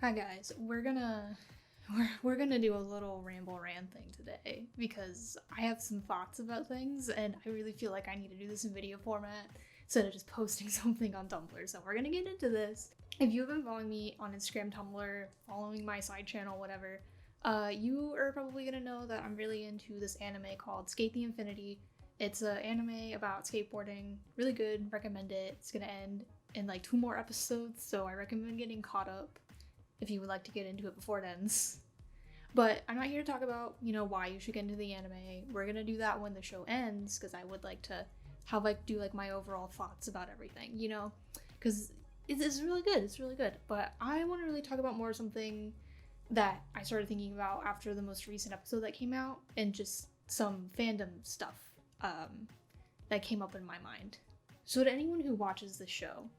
Hi guys, we're gonna do a little ramble rant thing today because I have some thoughts about things and I really feel like I need to do this in video format instead of just posting something on Tumblr. So we're gonna get into this. If you have been following me on Instagram, Tumblr, following my side channel, whatever, you are probably gonna know that I'm really into this anime called Skate the Infinity. It's an anime about skateboarding, really good, recommend it. It's gonna end in like 2 more episodes, so I recommend getting caught up if you would like to get into it before it ends. But I'm not here to talk about, why you should get into the anime. We're gonna do that when the show ends, because I would like to have do my overall thoughts about everything, because it's really good. It's really good. But I want to really talk about more something that I started thinking about after the most recent episode that came out, and just some fandom stuff that came up in my mind. So to anyone who watches this show,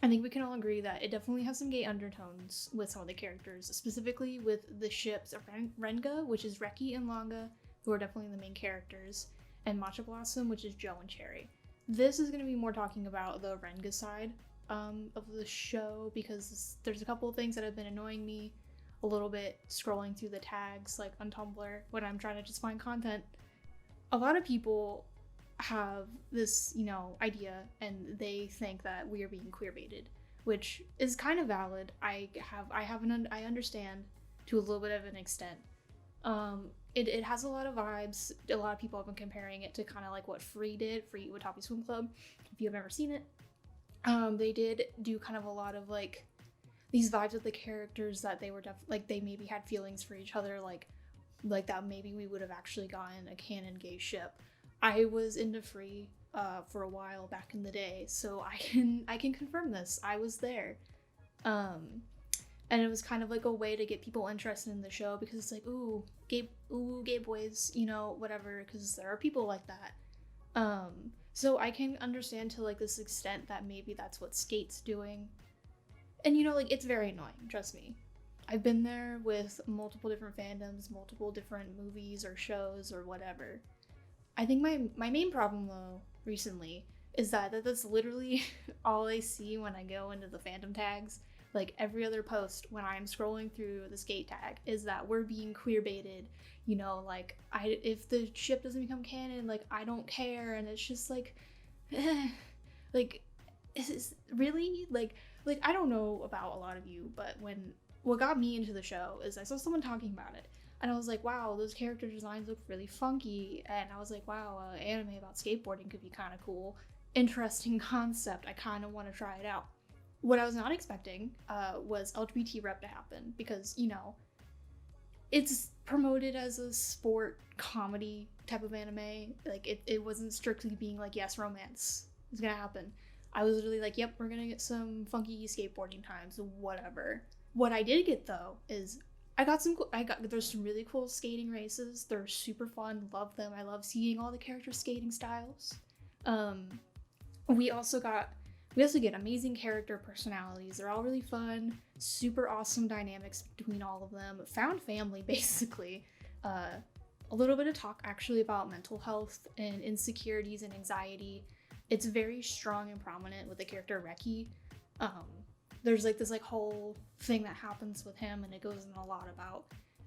I think we can all agree that it definitely has some gay undertones with some of the characters, specifically with the ships of Renga, which is Reki and Langa, who are definitely the main characters, and Matcha Blossom, which is Joe and Cherry. This is going to be more talking about the Renga side of the show, because there's a couple of things that have been annoying me a little bit scrolling through the tags like on Tumblr when I'm trying to just find content. A lot of people have this, idea, and they think that we are being queer baited, which is kind of valid. I understand to a little bit of an extent. It has a lot of vibes. A lot of people have been comparing it to kind of like what Free did, Free Watanabe Swim Club. If you've never seen it, they did do kind of a lot of like these vibes with the characters that they were like they maybe had feelings for each other, like that maybe we would have actually gotten a canon gay ship. I was into Free for a while back in the day, so I can confirm this. I was there, and it was kind of like a way to get people interested in the show, because it's like gay boys, whatever. Because there are people like that. So I can understand to like this extent that maybe that's what Sk8's doing, and it's very annoying. Trust me. I've been there with multiple different fandoms, multiple different movies or shows or whatever. I think my main problem though recently is that's literally all I see when I go into the fandom tags. Like every other post when I'm scrolling through the Sk8 tag is that we're being queer baited, like if the ship doesn't become canon, like I don't care, and it's just like like is really like I don't know about a lot of you, but what got me into the show is I saw someone talking about it. And I was like, wow, those character designs look really funky. And I was like, wow, anime about skateboarding could be kind of cool. Interesting concept. I kind of want to try it out. What I was not expecting was LGBT rep to happen, because, it's promoted as a sport comedy type of anime. Like, it wasn't strictly being like, yes, romance is going to happen. I was literally like, yep, we're going to get some funky skateboarding times, whatever. What I did get, though, is there's some really cool skating races. They're super fun. Love them. I love seeing all the character skating styles. We also get amazing character personalities. They're all really fun. Super awesome dynamics between all of them. Found family, basically. A little bit of talk actually about mental health and insecurities and anxiety. It's very strong and prominent with the character Reki. There's like this whole thing that happens with him, and it goes in a lot about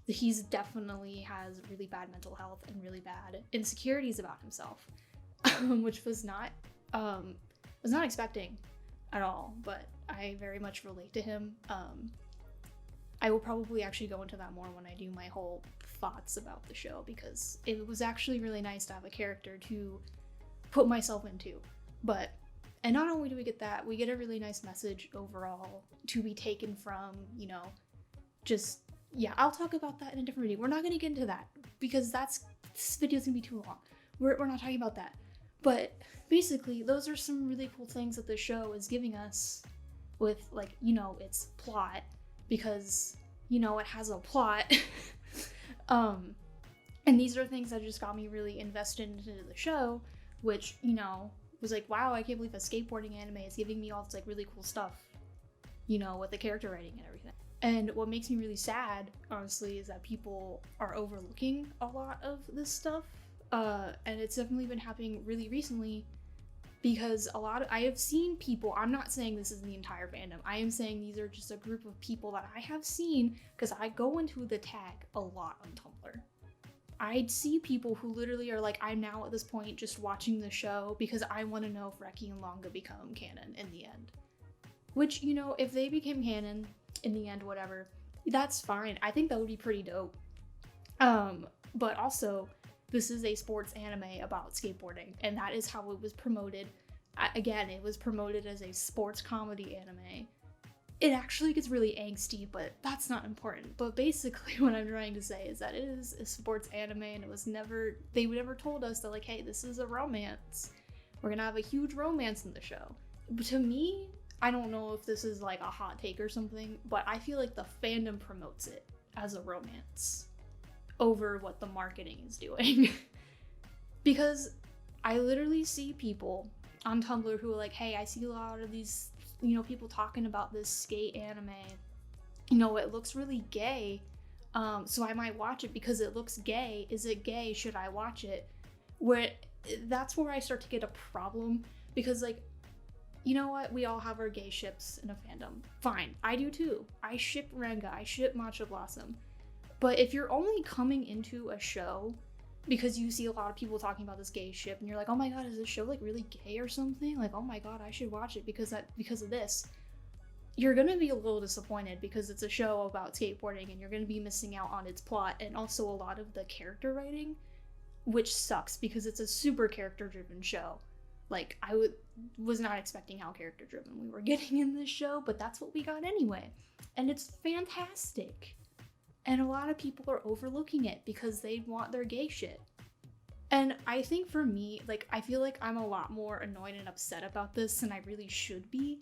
he's definitely has really bad mental health and really bad insecurities about himself, which was not expecting at all, but I very much relate to him. I will probably actually go into that more when I do my whole thoughts about the show, because it was actually really nice to have a character to put myself into. And not only do we get that, we get a really nice message overall to be taken from, I'll talk about that in a different video. We're not going to get into that, because this video's going to be too long. We're not talking about that. But basically, those are some really cool things that the show is giving us with, its plot, because, it has a plot. And these are things that just got me really invested into the show, which, was like, wow, I can't believe a skateboarding anime is giving me all this really cool stuff, with the character writing and everything. And what makes me really sad, honestly, is that people are overlooking a lot of this stuff. And it's definitely been happening really recently because I have seen people, I'm not saying this is the entire fandom, I am saying these are just a group of people that I have seen, because I go into the tag a lot on Tumblr. I'd see people who literally are like, I'm now at this point just watching the show because I want to know if Reki and Longa become canon in the end. Which, you know, if they became canon in the end, whatever, that's fine. I think that would be pretty dope. But also, this is a sports anime about skateboarding, and that is how it was promoted. Again, it was promoted as a sports comedy anime. It actually gets really angsty, but that's not important. But basically what I'm trying to say is that it is a sports anime, and they never told us that, like, hey, this is a romance. We're gonna have a huge romance in the show. But to me, I don't know if this is like a hot take or something, but I feel like the fandom promotes it as a romance over what the marketing is doing. Because I literally see people on Tumblr who are like, hey, I see a lot of these, you know, people talking about this Sk8 anime. You know, it looks really gay, so I might watch it because it looks gay. Is it gay? Should I watch it? That's where I start to get a problem, because, like, you know what? We all have our gay ships in a fandom. Fine, I do too. I ship Renga, I ship Matcha Blossom. But if you're only coming into a show because you see a lot of people talking about this gay ship and you're like, oh my god, is this show like really gay or something? Like, oh my god, I should watch it because of this. You're gonna be a little disappointed because it's a show about skateboarding and you're gonna be missing out on its plot and also a lot of the character writing, which sucks because it's a super character driven show. Like, I was not expecting how character driven we were getting in this show, but that's what we got anyway. And it's fantastic. And a lot of people are overlooking it because they want their gay shit. And I think for me, like, I feel like I'm a lot more annoyed and upset about this than I really should be.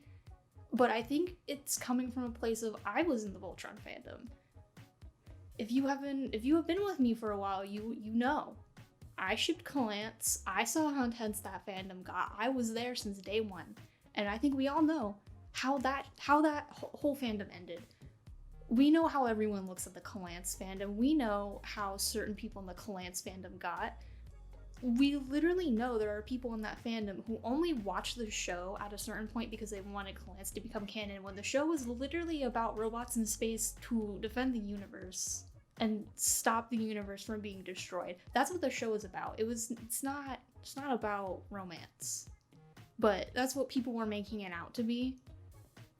But I think it's coming from a place of, I was in the Voltron fandom. If you have been with me for a while, you know. I shipped Calance. I saw how intense that fandom got. I was there since day one. And I think we all know how that whole fandom ended. We know how everyone looks at the Calance fandom. We know how certain people in the Calance fandom got. We literally know there are people in that fandom who only watch the show at a certain point because they wanted Calance to become canon, when the show was literally about robots in space to defend the universe and stop the universe from being destroyed. That's what the show is about. It's not about romance. But that's what people were making it out to be,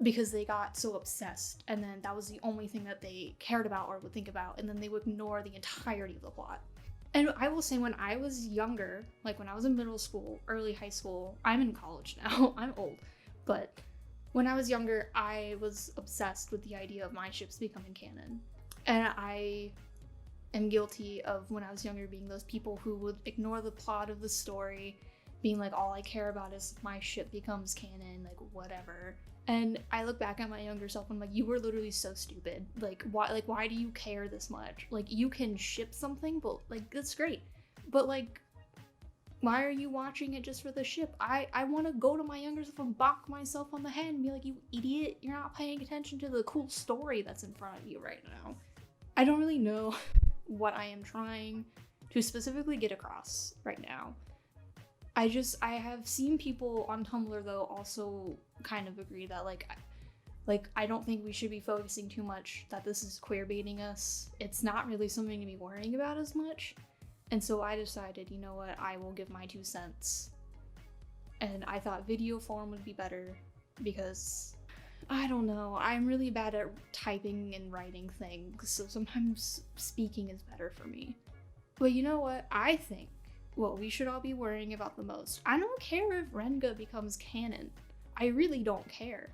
because they got so obsessed, and then that was the only thing that they cared about or would think about, and then they would ignore the entirety of the plot. And I will say, when I was younger, like when I was in middle school, early high school, I'm in college now, I'm old, but when I was younger, I was obsessed with the idea of my ships becoming canon. And I am guilty of, when I was younger, being those people who would ignore the plot of the story, being like, all I care about is my ship becomes canon, like, whatever. And I look back at my younger self and I'm like, you were literally so stupid. Like, why do you care this much? Like, you can ship something, but, like, that's great. But, like, why are you watching it just for the ship? I want to go to my younger self and bonk myself on the head and be like, you idiot, you're not paying attention to the cool story that's in front of you right now. I don't really know what I am trying to specifically get across right now. I have seen people on Tumblr, though, also kind of agree that, like, I don't think we should be focusing too much that this is queerbaiting us. It's not really something to be worrying about as much. And so I decided, you know what, I will give my 2 cents. And I thought video form would be better because, I don't know, I'm really bad at typing and writing things, so sometimes speaking is better for me. But you know what, I think what we should all be worrying about the most, I don't care if Renga becomes canon. I really don't care.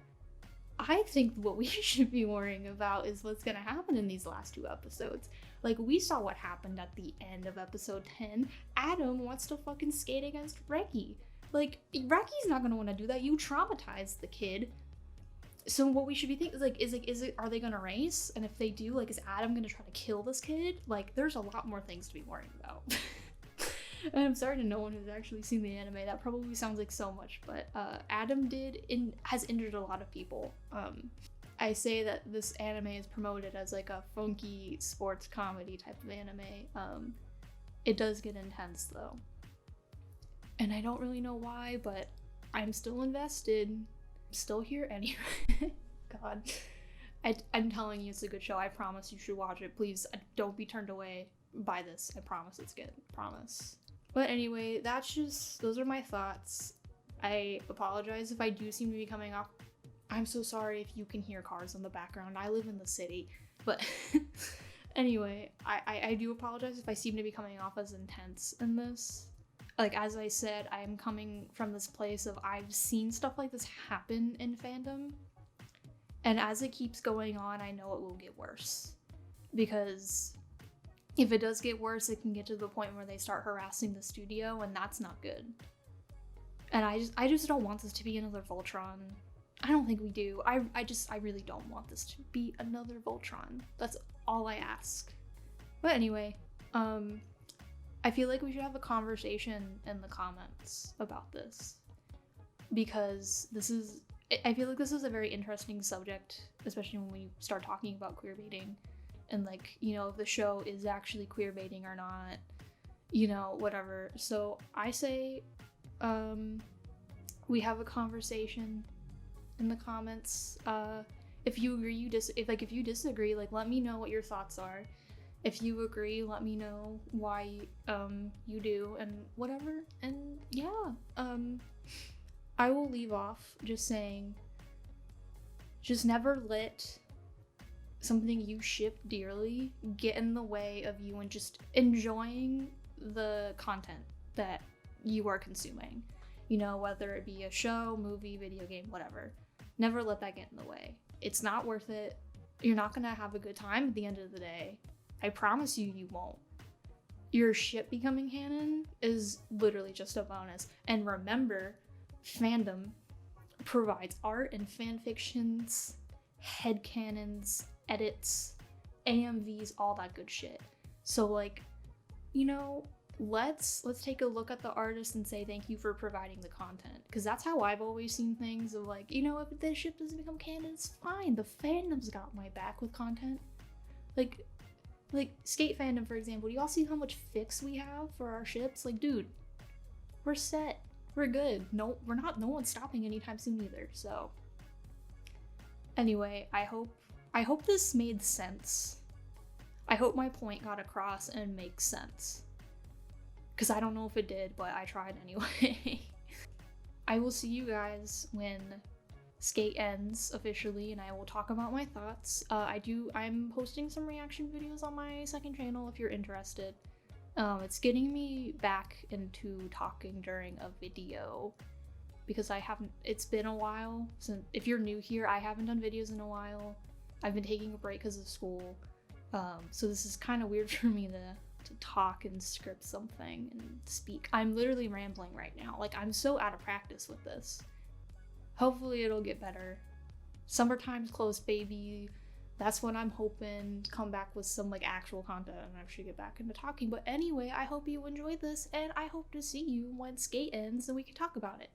I think what we should be worrying about is what's gonna happen in these last 2 episodes. Like, we saw what happened at the end of episode 10. Adam wants to fucking skate against Reki. Like, Reki's not gonna want to do that. You traumatized the kid. So what we should be thinking is are they gonna race? And if they do, like, is Adam gonna try to kill this kid? Like, there's a lot more things to be worrying about. And I'm sorry to no one who's actually seen the anime. That probably sounds like so much, but Adam has injured a lot of people. I say that this anime is promoted as like a funky sports comedy type of anime. It does get intense though. And I don't really know why, but I'm still invested. I'm still here anyway. God. I'm telling you, it's a good show. I promise you should watch it. Please don't be turned away by this. I promise it's good. Promise. But anyway, those are my thoughts. I apologize if I do seem to be coming off. I'm so sorry if you can hear cars in the background. I live in the city. But anyway, I do apologize if I seem to be coming off as intense in this. Like, as I said, I'm coming from this place of I've seen stuff like this happen in fandom. And as it keeps going on, I know it will get worse. Because if it does get worse, it can get to the point where they start harassing the studio, and that's not good. And I just don't want this to be another Voltron. I don't think we do. I really don't want this to be another Voltron. That's all I ask. But anyway, I feel like we should have a conversation in the comments about this. Because I feel like this is a very interesting subject, especially when we start talking about queerbaiting. And like, you know, if the show is actually queerbaiting or not, you know, whatever. So I say, we have a conversation in the comments. If you agree, if you disagree, like, let me know what your thoughts are. If you agree, let me know why you do and whatever. And yeah, I will leave off just saying, just never let something you ship dearly get in the way of you and just enjoying the content that you are consuming. You know, whether it be a show, movie, video game, whatever. Never let that get in the way. It's not worth it. You're not gonna have a good time at the end of the day. I promise you, you won't. Your ship becoming canon is literally just a bonus. And remember, fandom provides art and fan fictions, headcanons, edits, AMVs, all that good shit. So like, you know, let's take a look at the artist and say thank you for providing the content, because that's how I've always seen things. Of like, you know, if this ship doesn't become canon, it's fine. The fandom's got my back with content. Like Sk8 fandom, for example. Do y'all see how much fix we have for our ships? Like, dude, we're set. We're good. No, we're not. No one's stopping anytime soon either. So anyway, I hope this made sense. I hope my point got across and makes sense. Because I don't know if it did, but I tried anyway. I will see you guys when Sk8 ends officially, and I will talk about my thoughts. I'm posting some reaction videos on my second channel if you're interested. It's getting me back into talking during a video, because it's been a while since, if you're new here, I haven't done videos in a while. I've been taking a break because of school. So this is kind of weird for me to talk and script something and speak. I'm literally rambling right now. Like, I'm so out of practice with this. Hopefully it'll get better. Summertime's close, baby. That's when I'm hoping to come back with some like actual content and actually get back into talking. But anyway, I hope you enjoyed this, and I hope to see you when Sk8 ends and we can talk about it.